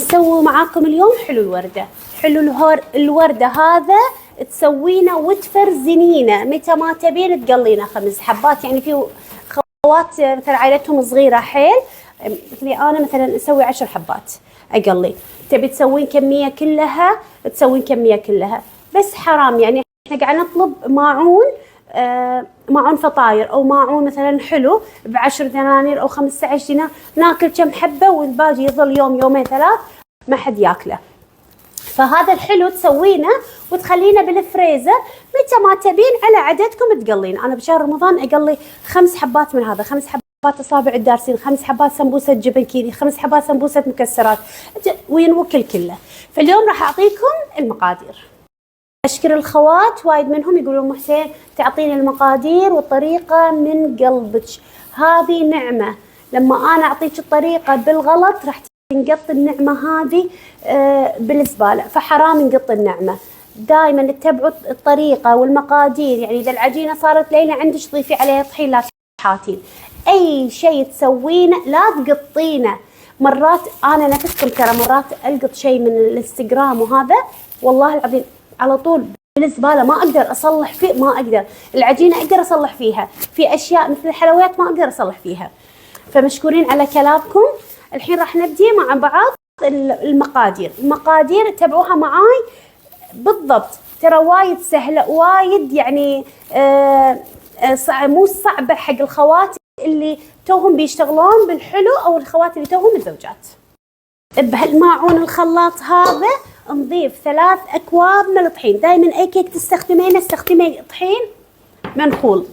نسوي معاكم اليوم حلو الوردة. حلو الوردة هذا تسوينه وتفرزنينه متى ما تبين، تقلينه 5 حبات. يعني في خوات مثلا عائلتهم صغيرة حيل، مثلي أنا مثلا أسوي 10 حبات أقلي. تبي تسوين كمية كلها تسوين كمية كلها، بس حرام يعني احنا قاعد نطلب ماعون ماعون فطاير او ماعون مثلا حلو ب10 دنانير او 15 دينار، ناكل كم حبه والباقي يظل يوم يومين 3 ما حد ياكله. فهذا الحلو تسوينه وتخلينه بالفريزر متى ما تبين على عددكم تقلين. انا بشهر رمضان اقلي 5 حبات من هذا، 5 حبات اصابع الدارسين، 5 حبات سمبوسه جبن كيري، 5 حبات سمبوسه مكسرات، وينوكل كله. فاليوم راح اعطيكم المقادير. أشكر الخوات وايد منهم يقولون أم حسين تعطيني المقادير والطريقة من قلبك. هذه نعمة، لما أنا أعطيك الطريقة بالغلط راح تنقط النعمة هذه بالزبالة، فحرام نقط النعمة. دائما اتبعوا الطريقة والمقادير. يعني إذا العجينة صارت ليلة عندك ضيفي عليها طحين لا تحاتين. أي شيء تسوينه لا تقطينه. مرات أنا نفسكم ترى مرات ألقط شيء من الانستغرام وهذا والله العظيم على طول بالزبالة، ما أقدر أصلح فيه، ما أقدر. العجينة أقدر أصلح فيها، في أشياء مثل الحلويات ما أقدر أصلح فيها. فمشكورين على كلامكم. الحين راح نبدي مع بعض المقادير. المقادير اتبعوها معاي بالضبط، ترى وايد سهلة وايد، يعني مو صعبة حق الخوات اللي توهم بيشتغلون بالحلو أو الخوات اللي توهم الزوجات. بهالماعون الخلاط هذا نضيف 3 أكواب من الطحين. دائما أي كيك تستخدمينه استخدمي طحين منخول.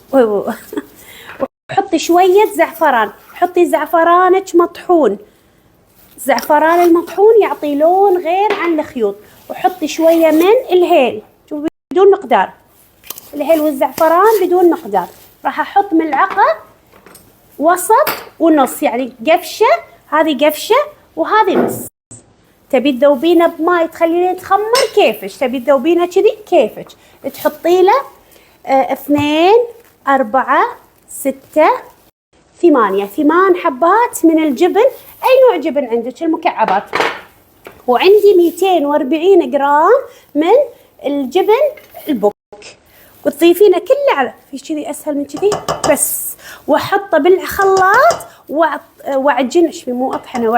وحطي شوية زعفران، حطي زعفرانك مطحون، زعفران المطحون يعطي لون غير عن الخيوط. وحطي شوية من الهيل بدون مقدار، الهيل والزعفران بدون مقدار. راح أحط ملعقة وسط ونص، يعني قفشة، هذه قفشة وهذه نص. تبي تذوبينه بماء تخلينه يتخمر كيفك، تبي تذوبينه كذي كيفك. تحطي له 2 4 6 8 حبات من الجبن، اي نوع جبن عندك، المكعبات. وعندي 240 جرام من الجبن البوك، وتضيفينه كله على في كذي اسهل من كذي بس. واحطه بالخلاط واعجنه، مو اطحنه،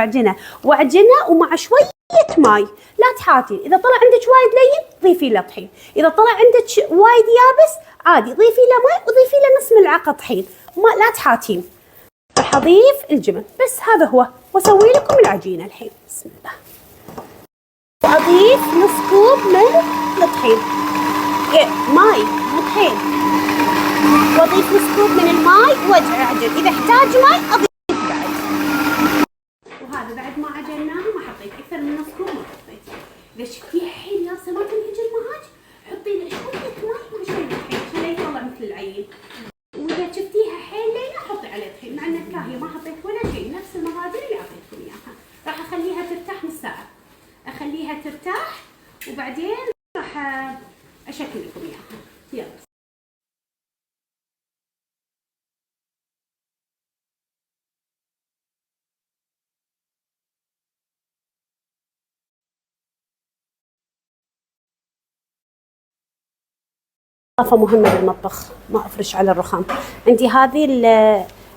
واعجنه ومع شويه ماي، لا تحاتي. اذا طلع عندك وايد لين ضيفي له طحين، اذا طلع عندك وايد يابس عادي ضيفي له ماي وضيفي له نص ملعقه طحين، لا تحاتين. راح اضيف الجبن بس، هذا هو. واسوي لكم العجينه الحين. بسم الله. واضيف نص كوب من الطحين، ماي مو طحين. واضيف نص كوب من الماي واعجن، اذا احتاج ماي اضيف بعد. وهذا بعد ما عجناه ما حطيت اكثر من نص كوب، ما حطيت. اذا شفتيها حين ياسه ما تنعجن معاك حطي له شويه ماي مع شويه طحين عشان يطلع مثل العجين. واذا شفتيها حين لينه حطي عليه طحين، مع انك كاهيه ما حطيت ولا شيء، نفس المقادير اللي اعطيتكم اياها. راح اخليها ترتاح نص ساعه، اخليها ترتاح وبعدين راح اشكل لكم اياها. يلا. إضافة مهمة بالمطبخ، ما أفرش على الرخام. عندي هذه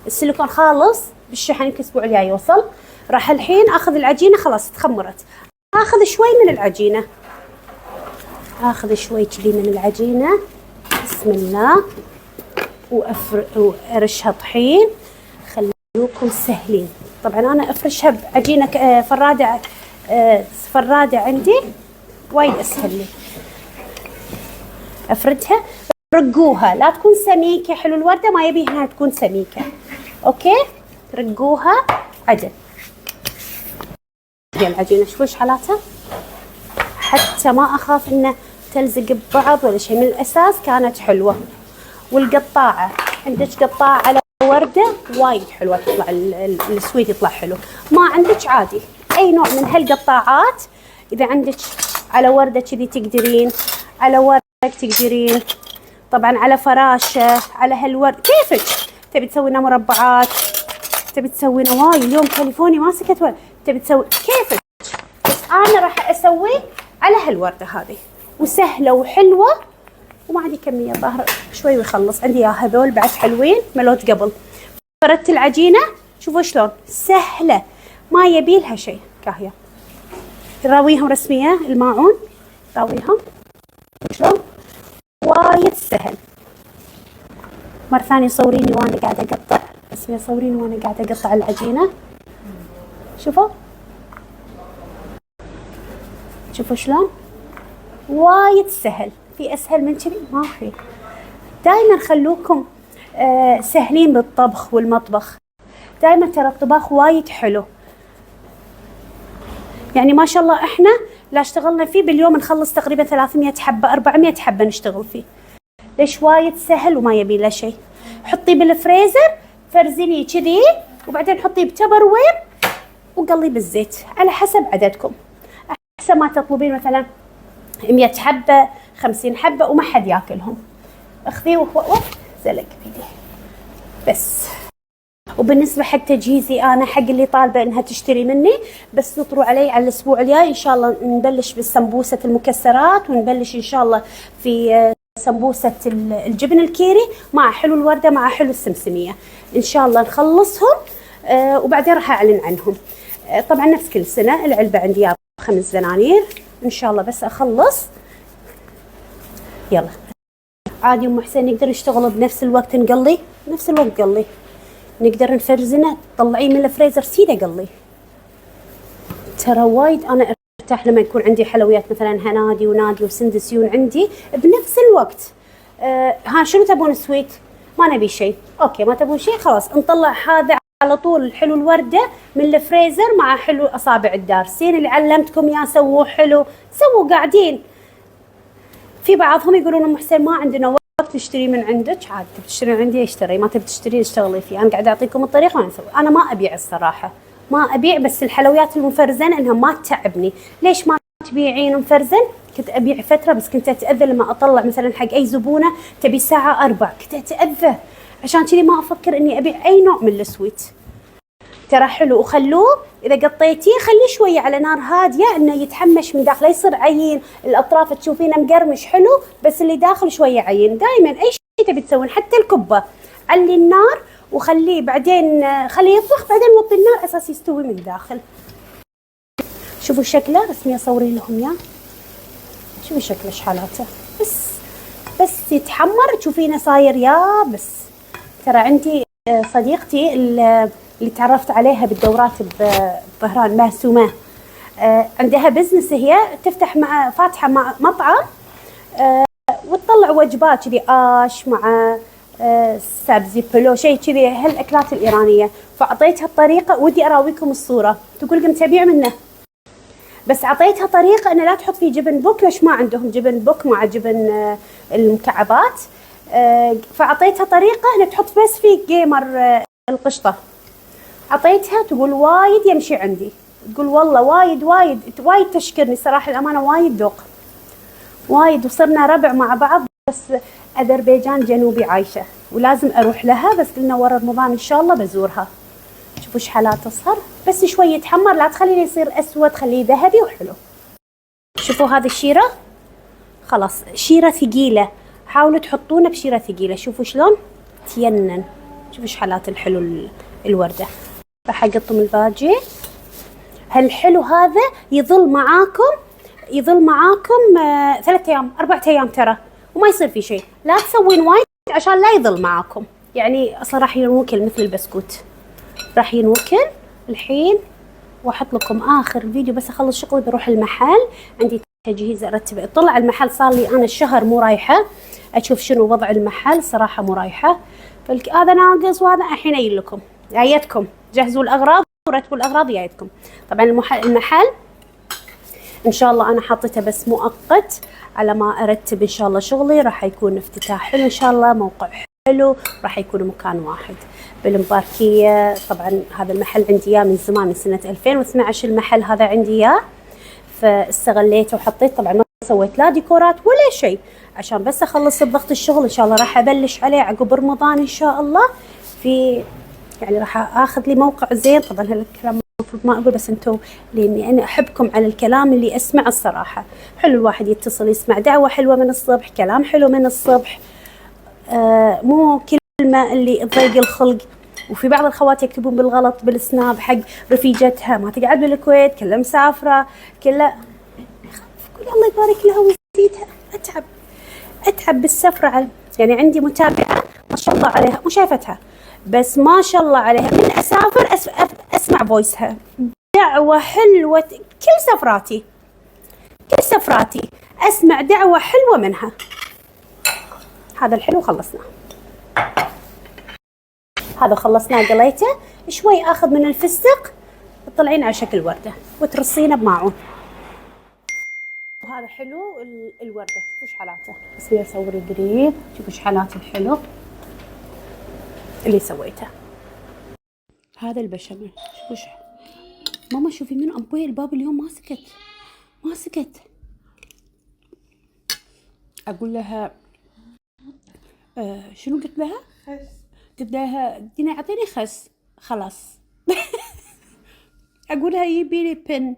السيليكون خالص بالشحن، يمكن الأسبوع الجاي يوصل. راح الحين أخذ العجينة، خلاص تخمرت. أخذ شوي من العجينة، أخذ شوي كذي من العجينة. بسم الله. وأرشها طحين. خلوكم سهلين. طبعا أنا أفرشها بعجينة فرادة عندي وايد أسهل لي. افردها. رقوها، لا تكون سميكه. حلو الورده ما يبي انها تكون سميكه، اوكي. رقوها عدل. العجينه شويش حالاتها حتى ما اخاف انه تلزق ببعض ولا شيء. من الاساس كانت حلوه. والقطاعه، عندك قطاعه على ورده وايد حلوه تطلع السويت يطلع حلو. ما عندك عادي اي نوع من هالقطاعات. اذا عندك على ورده كذي تقدرين، على ورده تقدرين، طبعا على فراشه، على هالورد كيفك. تبي تسوينا مربعات، تبي تسوينا وايد. اليوم كاليفورنيا ما سكت ولا تبي تسوي كيفك. الوردة هذه، وسهلة وحلوة وما عندي كمية ظاهر شوي ويخلص عندي. هذول بعد حلوين ملوت قبل. فردت العجينة شوفوا شلون سهلة ما يبيلها شيء. كاهية راويهم رسمية الماعون، راويهم شلون وايد سهل. مرة ثانية صوريني وانا قاعدة اقطع، رسمية صوريني وانا قاعدة اقطع العجينة. شوفوا شوفوا شلون وايد سهل. في اسهل من كذي ما في. دائما خلوكم سهلين بالطبخ والمطبخ. دائما ترى الطباخ وايد حلو، يعني ما شاء الله احنا لا اشتغلنا فيه باليوم نخلص تقريبا 300 حبة 400 حبة نشتغل فيه. ليش؟ وايد سهل وما يبي له شيء. حطيه بالفريزر فرزنيه كذي وبعدين حطيه بتبر وير وقليه بالزيت على حسب عددكم. احسن ما تطلبين مثلا 100 حبة 50 حبة وما حد ياكلهم. اخذيه ووف زلق بيدي بس. وبالنسبة حق تجهيزي أنا حق اللي طالبة إنها تشتري مني، بس نطروا علي على الأسبوع الجاي إن شاء الله نبلش بالسمبوسة المكسرات، ونبلش إن شاء الله في سمبوسة الجبن الكيري مع حلو الوردة مع حلو السمسمية. إن شاء الله نخلصهم وبعدين راح أعلن عنهم. طبعا نفس كل سنة العلبة عندي 5 دنانير إن شاء الله بس أخلص. يلا عادي أم حسين نقدر نشتغل بنفس الوقت نقلي، نفس الوقت قلي نقدر نفرزنه تطلعيه من الفريزر سيده قلي. ترى وايد انا ارتاح لما يكون عندي حلويات مثلا هنادي ونادي وسندسيون عندي بنفس الوقت. ها شنو تبون سويت؟ ما نبي شيء، اوكي ما تبون شيء خلاص نطلع هذا على طول. حلو الورده من الفريزر مع حلو اصابع الدارسين اللي علمتكم يا سووه حلو سووا قاعدين. في بعضهم يقولون ام حسين ما عندنا وقت نشتري من عندك. عاد تبي تشتري عندي اشتري، ما تبي تشتري اشتغلي فيه. انا قاعده اعطيكم الطريقه وانا اسوي. انا ما ابيع الصراحه، ما ابيع، بس الحلويات المفرزنه انها ما تتعبني. ليش ما تبيعين مفرزن؟ كنت ابيع فتره بس كنت اتاذى لما اطلع مثلا حق اي زبونه تبي الساعه 4 كنت اتاذى. عشان كذي ما افكر اني ابيع اي نوع من السويت. ترى حلو وخلوه اذا قطيتيه خليه شويه على نار هاديه انه يتحمش من داخل، يصير عيين. الاطراف تشوفينه مقرمش حلو بس اللي داخل شويه عيين. دائما اي شيء تبي تسوين حتى الكبه علي النار وخليه بعدين خليه يطبخ بعدين وطي النار اساس يستوي من داخل. شوفوا شكله رسمي اصوري لهم اياه. شوفوا شكله شحالاته بس يتحمر تشوفينه صاير يابس. ترى عندي صديقتي اللي تعرفت عليها بالدورات بظهران مهسومة، عندها بزنس هي تفتح مع فاتحة مع مطعم وتطلع وجبات كذي آش مع سابزي بلو شيء كذي هالأكلات الإيرانية. فأعطيتها الطريقة ودي أراويكم الصورة. تقول قمت أبيع منه بس أعطيتها طريقة إنه لا تحط فيه جبن بوك. ليش ما عندهم جبن بوك مع جبن المكعبات؟ فأعطيتها طريقة إنه تحط بس فيه جيمر القشطة. عطيتها تقول وايد يمشي عندي، تقول والله وايد تشكرني صراحة الأمانة وايد ذوق وايد. وصرنا ربع مع بعض. بس أذربيجان جنوبي عايشة ولازم أروح لها بس قلنا ورا رمضان إن شاء الله بزورها. شوفوا ايش حالات صار بس شوية يتحمر لا تخليه يصير أسود خليه ذهبي وحلو. شوفوا هذه الشيرة خلاص شيرة ثقيلة، حاولوا تحطونه بشيرة ثقيلة. شوفوا شلون تينن. شوفوا ايش حالات الحلو الوردة. راح اقطم الباجي. هالحلو هذا يظل معاكم 3 أيام 4 أيام ترى وما يصير في شيء. لا تسوين وايد عشان لا يظل معاكم. يعني اصلا راح ينوكل مثل البسكوت، راح ينوكل الحين. واحط لكم اخر فيديو بس اخلص شغلي بروح المحل عندي تجهيز ارتب. طلع المحل صار لي انا الشهر مو رايحه اشوف شنو وضع المحل صراحه مو رايحه. هذا ناقص وهذا الحين اجي لكم جايتكم جهزوا الاغراض ورتبوا الاغراض جايتكم. طبعا المحل ان شاء الله انا حاطته بس مؤقت على ما ارتب ان شاء الله شغلي. راح يكون افتتاح حلو ان شاء الله، موقع حلو، راح يكون مكان واحد بالمباركيه. طبعا هذا المحل عندي اياه من زمان من سنه 2012 المحل هذا عندي اياه، فاستغليته وحطيت. طبعا ما سويت لا ديكورات ولا شيء عشان بس اخلص ضغط الشغل. ان شاء الله راح ابلش عليه عقب رمضان ان شاء الله. في يعني راح اخذ لي موقع زين. طبعا هالكلام المفروض ما أقول، بس أنتم لأني أنا أحبكم على الكلام اللي أسمع الصراحة. حلو الواحد يتصل يسمع دعوة حلوة من الصبح، كلام حلو من الصبح، مو كلمة اللي تضيق الخلق. وفي بعض الخوات يكتبون بالغلط بالسناب حق رفيجتها ما تقعد بالكويت، كلها مسافرة، كلها قول الله يبارك لها ويزيدها. أتعب بالسفرة يعني عندي متابعة ما شاء الله عليها، مو شايفتها بس ما شاء الله عليها، من أسافر أسمع فويسها، دعوة حلوة كل سفراتي أسمع دعوة حلوة منها. هذا الحلو خلصناه، هذا خلصناه قليته شوي، اخذ من الفستق تطلعين على شكل ورده وترصينه بماعون. وهذا حلو الورده، شوفوا شحالاته، بس اصور قريب، شوفوا شحالات الحلو اللي سويته. هذا البشاميل شوفوا ماما شوفي من ابوي الباب اليوم ما سكت. اقول لها شنو قلت لها؟ قلت لها دينا اعطيني خس خلاص. اقولها يبي لي بن